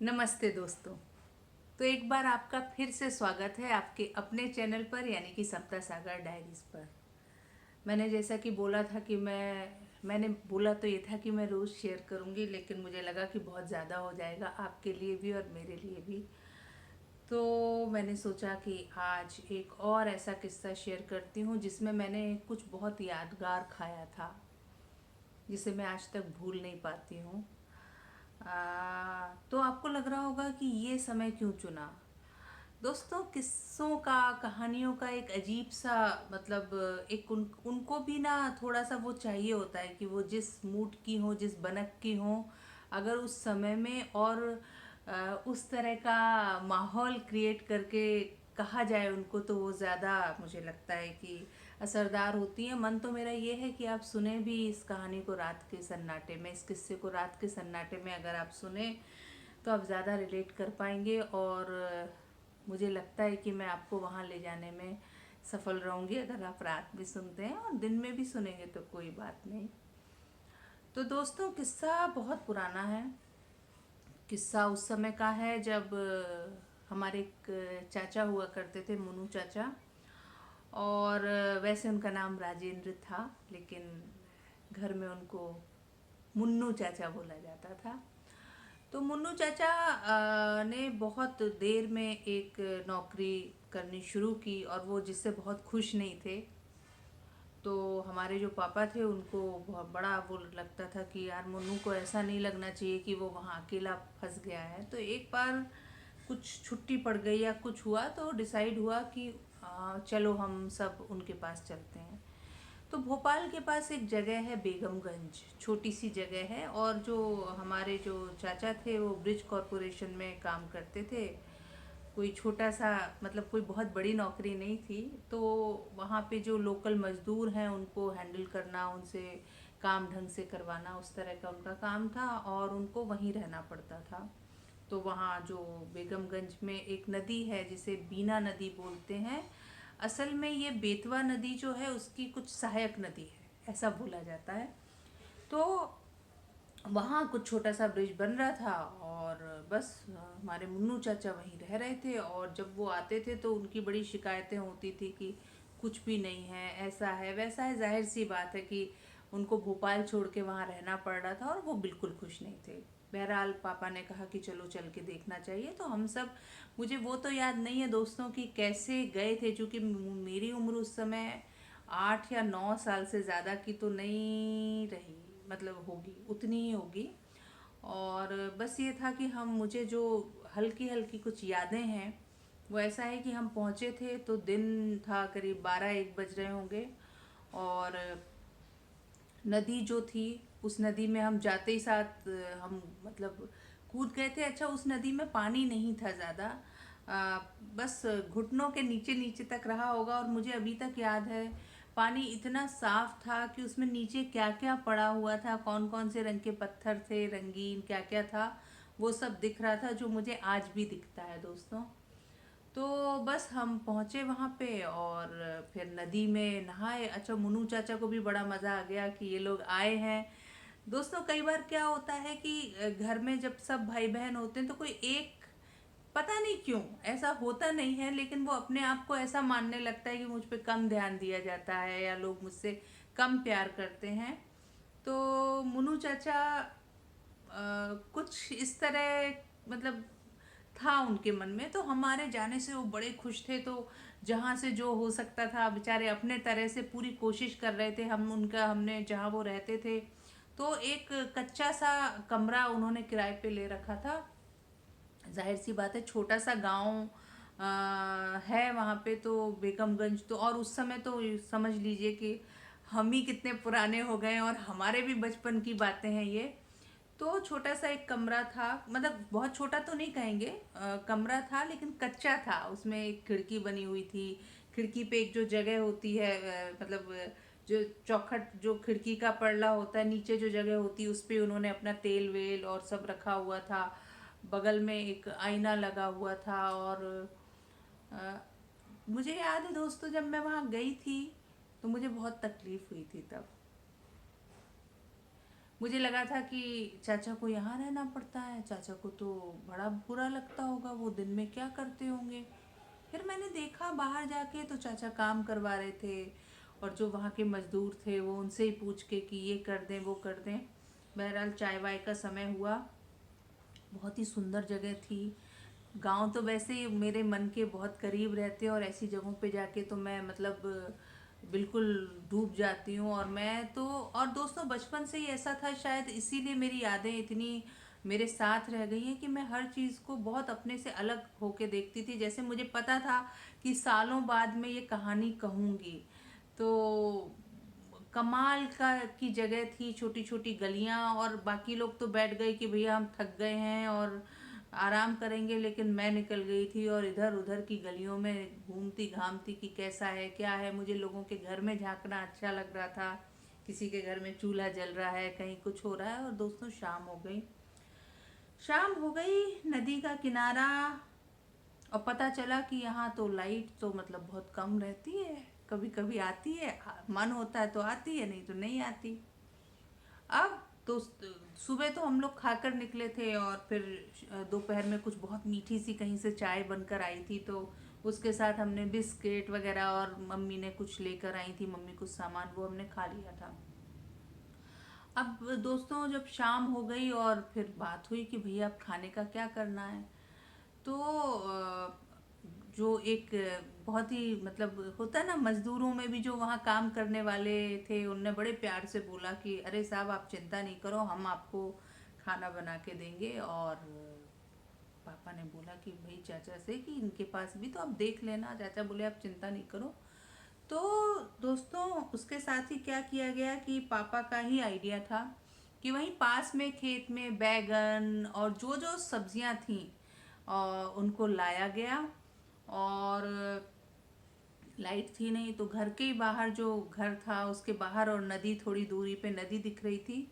नमस्ते दोस्तों। तो एक बार आपका फिर से स्वागत है आपके अपने चैनल पर यानी कि सप्ता सागर डायरीज पर। मैंने जैसा कि बोला था कि मैंने बोला तो ये था कि मैं रोज़ शेयर करूँगी, लेकिन मुझे लगा कि बहुत ज़्यादा हो जाएगा आपके लिए भी और मेरे लिए भी। तो मैंने सोचा कि आज एक और ऐसा किस्सा शेयर करती हूँ जिसमें मैंने कुछ बहुत यादगार खाया था, जिसे मैं आज तक भूल नहीं पाती हूँ। तो आपको लग रहा होगा कि ये समय क्यों चुना। दोस्तों, किस्सों का, कहानियों का एक अजीब सा मतलब एक उनको भी ना थोड़ा सा वो चाहिए होता है कि वो जिस मूड की हो, जिस बनक की हो, अगर उस समय में और उस तरह का माहौल क्रिएट करके कहा जाए उनको, तो वो ज़्यादा मुझे लगता है कि असरदार होती है। मन तो मेरा ये है कि आप सुने भी इस कहानी को रात के सन्नाटे में, इस किस्से को रात के सन्नाटे में अगर आप सुने तो आप ज़्यादा रिलेट कर पाएंगे। और मुझे लगता है कि मैं आपको वहाँ ले जाने में सफल रहूँगी अगर आप रात भी सुनते हैं, और दिन में भी सुनेंगे तो कोई बात नहीं। तो दोस्तों, किस्सा बहुत पुराना है। किस्सा उस समय का है जब हमारे एक चाचा हुआ करते थे, मुन्नू चाचा। और वैसे उनका नाम राजेंद्र था, लेकिन घर में उनको मुन्नू चाचा बोला जाता था। तो मुन्नू चाचा ने बहुत देर में एक नौकरी करनी शुरू की, और वो जिससे बहुत खुश नहीं थे। तो हमारे जो पापा थे उनको बहुत बड़ा वो लगता था कि यार, मुन्नू को ऐसा नहीं लगना चाहिए कि वो वहाँ अकेला फंस गया है। तो एक बार कुछ छुट्टी पड़ गई या कुछ हुआ तो डिसाइड हुआ कि चलो हम सब उनके पास चलते हैं। तो भोपाल के पास एक जगह है बेगमगंज, छोटी सी जगह है। और जो हमारे जो चाचा थे वो ब्रिज कॉरपोरेशन में काम करते थे। कोई छोटा सा मतलब कोई बहुत बड़ी नौकरी नहीं थी। तो वहाँ पे जो लोकल मज़दूर हैं उनको हैंडल करना, उनसे काम ढंग से करवाना, उस तरह का उनका काम था, और उनको वहीं रहना पड़ता था। तो वहाँ जो बेगमगंज में एक नदी है जिसे बीना नदी बोलते हैं, असल में ये बेतवा नदी जो है उसकी कुछ सहायक नदी है, ऐसा बोला जाता है। तो वहाँ कुछ छोटा सा ब्रिज बन रहा था, और बस हमारे मुन्नू चाचा वहीं रह रहे थे। और जब वो आते थे तो उनकी बड़ी शिकायतें होती थी कि कुछ भी नहीं है, ऐसा है वैसा है। जाहिर सी बात है कि उनको भोपाल छोड़ के वहाँ रहना पड़ रहा था, और वो बिल्कुल खुश नहीं थे। बहरहाल पापा ने कहा कि चलो चल के देखना चाहिए। तो हम सब, मुझे वो तो याद नहीं है दोस्तों कि कैसे गए थे, क्योंकि मेरी उम्र उस समय 8 या 9 साल से ज़्यादा की तो नहीं रही, मतलब होगी उतनी ही होगी। और बस ये था कि हम, मुझे जो हल्की हल्की कुछ यादें हैं वो ऐसा है कि हम पहुँचे थे तो दिन था, करीब 12-1 बज रहे होंगे। और नदी जो थी, उस नदी में हम जाते ही साथ हम मतलब कूद गए थे। अच्छा, उस नदी में पानी नहीं था ज़्यादा, बस घुटनों के नीचे नीचे तक रहा होगा। और मुझे अभी तक याद है पानी इतना साफ था कि उसमें नीचे क्या क्या पड़ा हुआ था, कौन कौन से रंग के पत्थर थे, रंगीन क्या क्या था, वो सब दिख रहा था, जो मुझे आज भी दिखता है दोस्तों। तो बस हम पहुँचे वहाँ पे और फिर नदी में नहाए। अच्छा, मुन्नू चाचा को भी बड़ा मज़ा आ गया कि ये लोग आए हैं। दोस्तों, कई बार क्या होता है कि घर में जब सब भाई बहन होते हैं तो कोई एक, पता नहीं क्यों ऐसा होता नहीं है, लेकिन वो अपने आप को ऐसा मानने लगता है कि मुझ पे कम ध्यान दिया जाता है या लोग मुझसे कम प्यार करते हैं। तो मुन्नू चाचा कुछ इस तरह मतलब था उनके मन में। तो हमारे जाने से वो बड़े खुश थे। तो जहाँ से जो हो सकता था, बेचारे अपने तरह से पूरी कोशिश कर रहे थे। हम उनका, हमने जहाँ वो रहते थे तो एक कच्चा सा कमरा उन्होंने किराए पे ले रखा था। जाहिर सी बात है, छोटा सा गांव है वहाँ पे तो बेगमगंज। तो और उस समय तो समझ लीजिए कि हम ही कितने पुराने हो गए और हमारे भी बचपन की बातें हैं ये। तो छोटा सा एक कमरा था, मतलब बहुत छोटा तो नहीं कहेंगे, कमरा था लेकिन कच्चा था। उसमें एक खिड़की बनी हुई थी। खिड़की पे एक जो जगह होती है, मतलब जो चौखट, जो खिड़की का पल्ला होता है, नीचे जो जगह होती है उस पे उन्होंने अपना तेल वेल और सब रखा हुआ था। बगल में एक आईना लगा हुआ था। और अ, मुझे याद है दोस्तों, जब मैं वहाँ गई थी तो मुझे बहुत तकलीफ हुई थी तब। मुझे लगा था कि चाचा को यहाँ रहना पड़ता है, चाचा को तो बड़ा बुरा लगता होगा, वो दिन में क्या करते होंगे। फिर मैंने देखा बाहर जाके तो चाचा काम करवा रहे थे, और जो वहाँ के मजदूर थे वो उनसे ही पूछ के कि ये कर दें वो कर दें। बहरहाल चाय वाय का समय हुआ। बहुत ही सुंदर जगह थी। गांव तो वैसे ही मेरे मन के बहुत करीब रहते हैं, और ऐसी जगहों पे जाके तो मैं मतलब बिल्कुल डूब जाती हूँ। और मैं तो, और दोस्तों बचपन से ही ऐसा था, शायद इसीलिए मेरी यादें इतनी मेरे साथ रह गई हैं कि मैं हर चीज़ को बहुत अपने से अलग होके देखती थी। जैसे मुझे पता था कि सालों बाद में ये कहानी कहूँगी, तो कमाल का की जगह थी, छोटी छोटी गलियां, और बाकी लोग तो बैठ गए कि भैया हम थक गए हैं और आराम करेंगे, लेकिन मैं निकल गई थी और इधर उधर की गलियों में घूमती घामती कि कैसा है क्या है। मुझे लोगों के घर में झांकना अच्छा लग रहा था, किसी के घर में चूल्हा जल रहा है, कहीं कुछ हो रहा है। और दोस्तों शाम हो गई, शाम हो गई, नदी का किनारा, और पता चला कि यहाँ तो लाइट तो मतलब बहुत कम रहती है, कभी कभी आती है, मन होता है तो आती है, नहीं तो नहीं आती। अब तो सुबह तो हम लोग खाकर निकले थे, और फिर दोपहर में कुछ बहुत मीठी सी कहीं से चाय बनकर आई थी, तो उसके साथ हमने बिस्किट वगैरह, और मम्मी ने कुछ लेकर आई थी, मम्मी कुछ सामान, वो हमने खा लिया था। अब दोस्तों जब शाम हो गई और फिर बात हुई कि भैया अब खाने का क्या करना है, तो जो एक बहुत ही मतलब होता है ना, मजदूरों में भी जो वहाँ काम करने वाले थे, उनने बड़े प्यार से बोला कि अरे साहब आप चिंता नहीं करो, हम आपको खाना बना के देंगे। और पापा ने बोला कि भाई चाचा से कि इनके पास भी तो आप देख लेना। चाचा बोले आप चिंता नहीं करो। तो दोस्तों उसके साथ ही क्या किया गया कि पापा का ही आइडिया था कि वहीं पास में खेत में बैगन और जो जो सब्जियां थी उनको लाया गया। और लाइट थी नहीं, तो घर के ही बाहर, जो घर था उसके बाहर और नदी थोड़ी दूरी पे नदी दिख रही थी,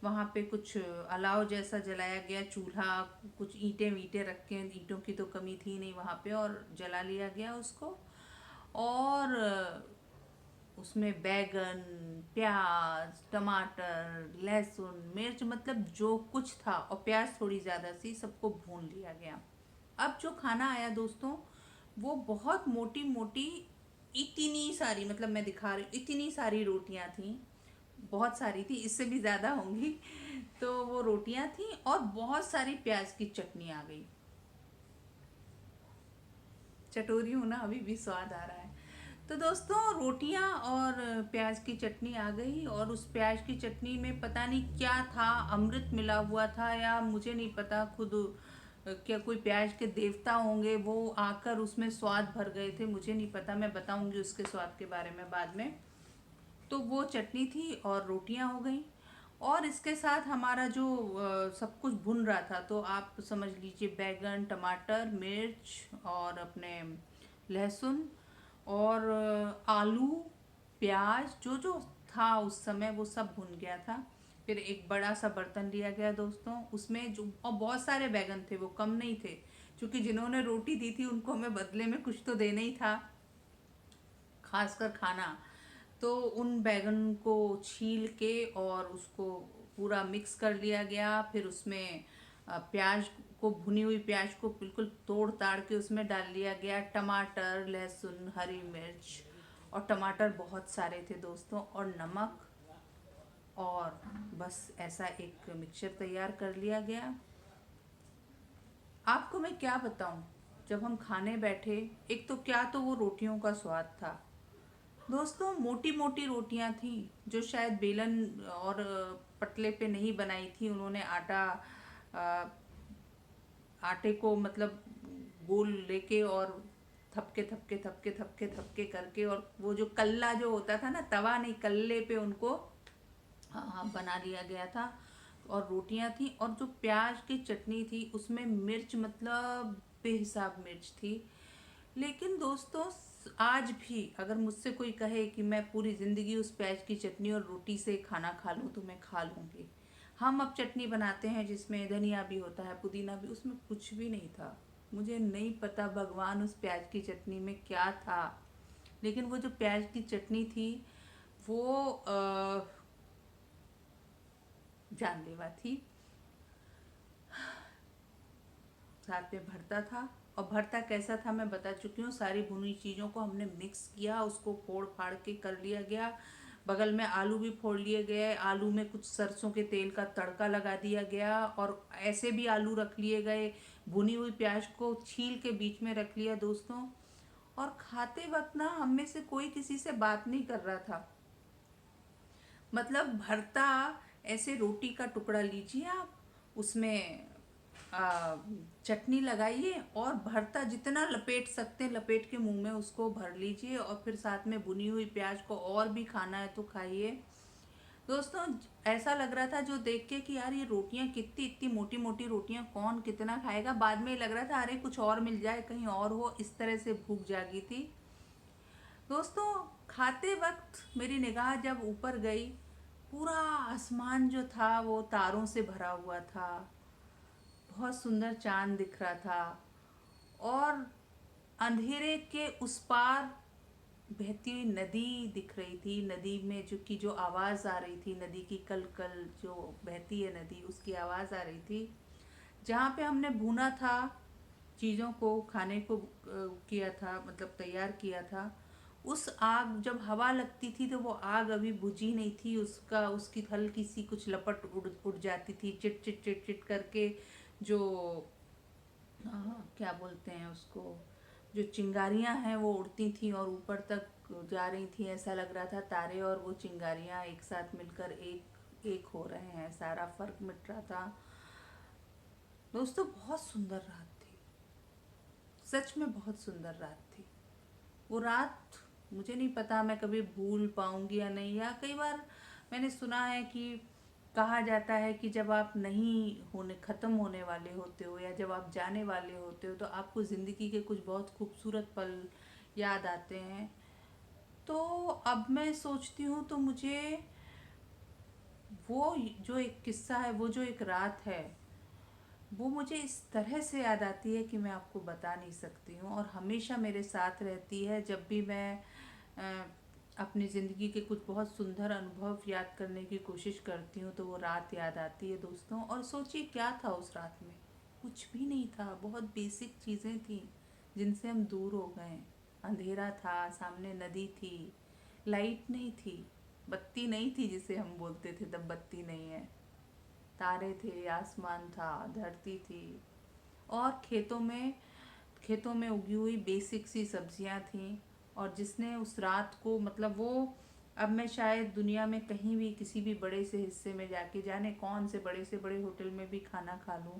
वहाँ पे कुछ अलाव जैसा जलाया गया, चूल्हा, कुछ ईंटें वींटें रख के, ईंटों की तो कमी थी नहीं वहाँ पे, और जला लिया गया उसको। और उसमें बैगन, प्याज, टमाटर, लहसुन, मिर्च, मतलब जो कुछ था, और प्याज थोड़ी ज़्यादा सी, सबको भून लिया गया। अब जो खाना आया दोस्तों, वो बहुत मोटी मोटी, इतनी सारी, मतलब मैं दिखा रही हूँ, इतनी सारी रोटियां थी, बहुत सारी थी, इससे भी ज़्यादा होंगी। तो वो रोटियां थी और बहुत सारी प्याज की चटनी आ गई। चटोरी हूँ ना, अभी भी स्वाद आ रहा है। तो दोस्तों रोटियां और प्याज की चटनी आ गई, और उस प्याज की चटनी में पता नहीं क्या था, अमृत मिला हुआ था या मुझे नहीं पता, खुद क्या कोई प्याज के देवता होंगे, वो आकर उसमें स्वाद भर गए थे, मुझे नहीं पता, मैं बताऊंगी उसके स्वाद के बारे में बाद में। तो वो चटनी थी और रोटियां हो गई। और इसके साथ हमारा जो सब कुछ भुन रहा था, तो आप समझ लीजिए बैगन, टमाटर, मिर्च और अपने लहसुन, और आलू, प्याज, जो जो था उस समय वो सब भुन गया था। फिर एक बड़ा सा बर्तन लिया गया दोस्तों, उसमें जो, और बहुत सारे बैगन थे, वो कम नहीं थे, क्योंकि जिन्होंने रोटी दी थी उनको हमें बदले में कुछ तो देना ही था, खासकर खाना। तो उन बैगन को छील के और उसको पूरा मिक्स कर लिया गया। फिर उसमें प्याज को, भुनी हुई प्याज को बिल्कुल तोड़ ताड़ के उसमें डाल लिया गया, टमाटर, लहसुन, हरी मिर्च, और टमाटर बहुत सारे थे दोस्तों, और नमक, और बस ऐसा एक मिक्सचर तैयार कर लिया गया। आपको मैं क्या बताऊं, जब हम खाने बैठे, एक तो क्या तो वो रोटियों का स्वाद था दोस्तों, मोटी मोटी रोटियां थी, जो शायद बेलन और पतले पे नहीं बनाई थी उन्होंने, आटा, अ, आटे को मतलब गोल लेके, और थपके थपके थपके थपके थपके करके, और वो जो कल्ला जो होता था ना, तवा नहीं, कल्ले पे उनको, हाँ हाँ, बना लिया गया था। और रोटियां थी, और जो प्याज की चटनी थी उसमें मिर्च मतलब बेहिसाब मिर्च थी। लेकिन दोस्तों आज भी अगर मुझसे कोई कहे कि मैं पूरी ज़िंदगी उस प्याज की चटनी और रोटी से खाना खा लूँ, तो मैं खा लूँगी। हम अब चटनी बनाते हैं जिसमें धनिया भी होता है, पुदीना भी, उसमें कुछ भी नहीं था। मुझे नहीं पता भगवान उस प्याज की चटनी में क्या था, लेकिन वो जो प्याज की चटनी थी, वो जानलेवा थी। साथ में भरता था, और भरता कैसा था मैं बता चुकी हूँ। सारी भुनी चीज़ों को हमने मिक्स किया, उसको फोड़ फाड़ के कर लिया गया। बगल में आलू भी फोड़ लिए गए, आलू में कुछ सरसों के तेल का तड़का लगा दिया गया, और ऐसे भी आलू रख लिए गए। भुनी हुई प्याज को छील के बीच में रख लिया दोस्तों। और खाते वक्त ना हम में से कोई किसी से बात नहीं कर रहा था। मतलब भरता, ऐसे रोटी का टुकड़ा लीजिए आप, उसमें चटनी लगाइए, और भरता जितना लपेट सकते हैं लपेट के मुंह में उसको भर लीजिए, और फिर साथ में भुनी हुई प्याज को और भी खाना है तो खाइए दोस्तों। ऐसा लग रहा था जो देख के कि यार ये रोटियां कितनी इतनी मोटी मोटी रोटियां कौन कितना खाएगा। बाद में ये लग रहा था अरे कुछ और मिल जाए, कहीं और हो, इस तरह से भूख जागी थी दोस्तों। खाते वक्त मेरी निगाह जब ऊपर गई, पूरा आसमान जो था वो तारों से भरा हुआ था। बहुत सुंदर चांद दिख रहा था, और अंधेरे के उस पार बहती हुई नदी दिख रही थी। नदी में जो आवाज़ आ रही थी, नदी की कल कल जो बहती है नदी, उसकी आवाज़ आ रही थी। जहाँ पे हमने भूना था चीज़ों को, खाने को किया था, मतलब तैयार किया था, उस आग जब हवा लगती थी तो वो आग अभी बुझी नहीं थी। उसकी हल्की सी कुछ लपट उड़ उड़ जाती थी, चिट चिट चिट चिट करके। जो क्या बोलते हैं उसको, जो चिंगारियां हैं वो उड़ती थी और ऊपर तक जा रही थी। ऐसा लग रहा था तारे और वो चिंगारियां एक साथ मिलकर एक एक हो रहे हैं, सारा फर्क मिट रहा था दोस्तों। बहुत सुंदर रात थी, सच में बहुत सुंदर रात थी वो रात। मुझे नहीं पता मैं कभी भूल पाऊंगी या नहीं। या कई बार मैंने सुना है कि कहा जाता है कि जब आप नहीं होने ख़त्म होने वाले होते हो, या जब आप जाने वाले होते हो, तो आपको ज़िंदगी के कुछ बहुत खूबसूरत पल याद आते हैं। तो अब मैं सोचती हूँ तो मुझे वो जो एक किस्सा है, वो जो एक रात है, वो मुझे इस तरह से याद आती है कि मैं आपको बता नहीं सकती हूँ, और हमेशा मेरे साथ रहती है। जब भी मैं अपनी ज़िंदगी के कुछ बहुत सुंदर अनुभव याद करने की कोशिश करती हूँ तो वो रात याद आती है दोस्तों। और सोचिए क्या था उस रात में, कुछ भी नहीं था। बहुत बेसिक चीज़ें थी जिनसे हम दूर हो गए। अंधेरा था, सामने नदी थी, लाइट नहीं थी, बत्ती नहीं थी जिसे हम बोलते थे तब बत्ती नहीं है, तारे थे, आसमान था, धरती थी, और खेतों में उगी हुई बेसिक सी सब्जियां थीं। और जिसने उस रात को, मतलब वो, अब मैं शायद दुनिया में कहीं भी किसी भी बड़े से हिस्से में जाके, जाने कौन से बड़े होटल में भी खाना खा लूँ,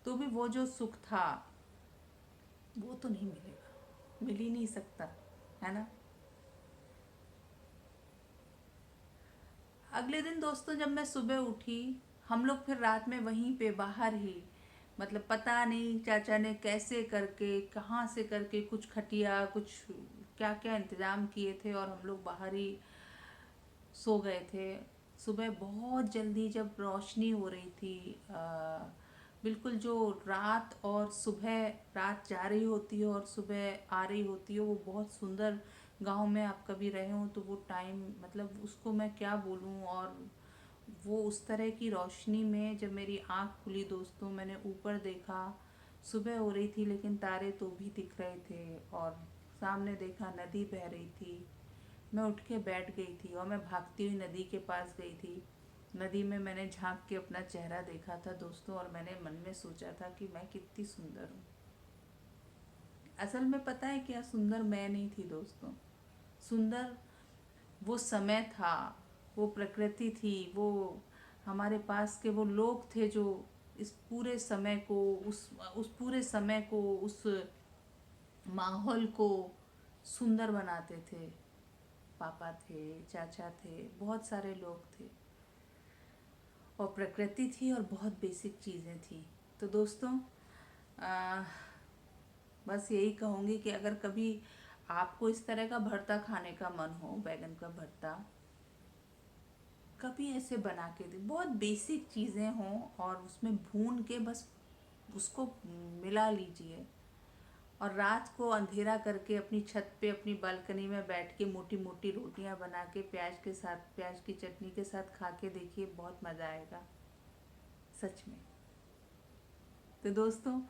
तो भी वो जो सुख था वो तो नहीं मिलेगा, मिल ही नहीं सकता, है ना। अगले दिन दोस्तों जब मैं सुबह उठी, हम लोग फिर रात में वहीं पे बाहर ही, मतलब पता नहीं चाचा ने कैसे करके, कहाँ से करके, कुछ खटिया, कुछ क्या क्या इंतज़ाम किए थे, और हम लोग बाहर ही सो गए थे। सुबह बहुत जल्दी जब रोशनी हो रही थी, बिल्कुल जो रात और सुबह, रात जा रही होती है और सुबह आ रही होती है, वो बहुत सुंदर। गांव में आप कभी रहे हो तो वो टाइम, मतलब उसको मैं क्या बोलूँ। और वो उस तरह की रोशनी में जब मेरी आँख खुली दोस्तों, मैंने ऊपर देखा, सुबह हो रही थी लेकिन तारे तो भी दिख रहे थे, और सामने देखा नदी बह रही थी। मैं उठ के बैठ गई थी और मैं भागती हुई नदी के पास गई थी। नदी में मैंने झांक के अपना चेहरा देखा था दोस्तों, और मैंने मन में सोचा था कि मैं कितनी सुंदर हूँ। असल में पता है क्या, सुंदर मैं नहीं थी दोस्तों, सुंदर वो समय था, वो प्रकृति थी, वो हमारे पास के वो लोग थे जो इस पूरे समय को, उस पूरे समय को, उस माहौल को सुंदर बनाते थे। पापा थे, चाचा थे, बहुत सारे लोग थे, और प्रकृति थी, और बहुत बेसिक चीज़ें थी। तो दोस्तों, आ, बस यही कहूँगी कि अगर कभी आपको इस तरह का भरता खाने का मन हो, बैगन का भरता, कभी ऐसे बना के दे। बहुत बेसिक चीज़ें हों और उसमें भून के बस उसको मिला लीजिए, और रात को अंधेरा करके अपनी छत पे, अपनी बालकनी में बैठ के मोटी मोटी रोटियां बना के प्याज के साथ, प्याज की चटनी के साथ खा के देखिए, बहुत मज़ा आएगा। सच में। तो दोस्तों,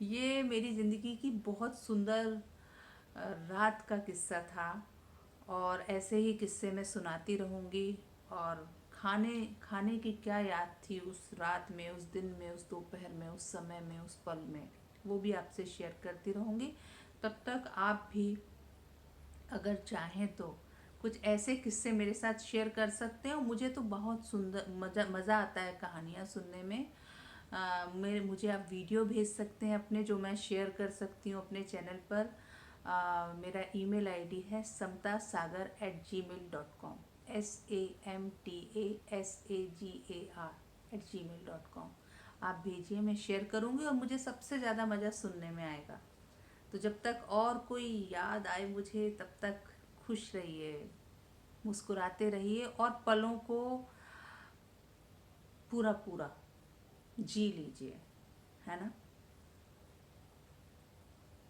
ये मेरी ज़िंदगी की बहुत सुंदर रात का किस्सा था, और ऐसे ही किस्से मैं सुनाती रहूँगी। और खाने खाने की क्या याद थी उस रात में, उस दिन में, उस दोपहर में, उस समय में, उस पल में, वो भी आपसे शेयर करती रहूँगी। तब तक आप भी अगर चाहें तो कुछ ऐसे किस्से मेरे साथ शेयर कर सकते हो। मुझे तो बहुत सुंदर मज़ा आता है कहानियाँ सुनने में। मुझे आप वीडियो भेज सकते हैं अपने, जो मैं शेयर कर सकती हूँ अपने चैनल पर। मेरा ईमेल आईडी है samtasagar@gmail.com, SAMTASAGAR@gmail.com। आप भेजिए, मैं शेयर करूँगी, और मुझे सबसे ज़्यादा मज़ा सुनने में आएगा। तो जब तक और कोई याद आए मुझे, तब तक खुश रहिए, मुस्कुराते रहिए, और पलों को पूरा पूरा जी लीजिए, है ना।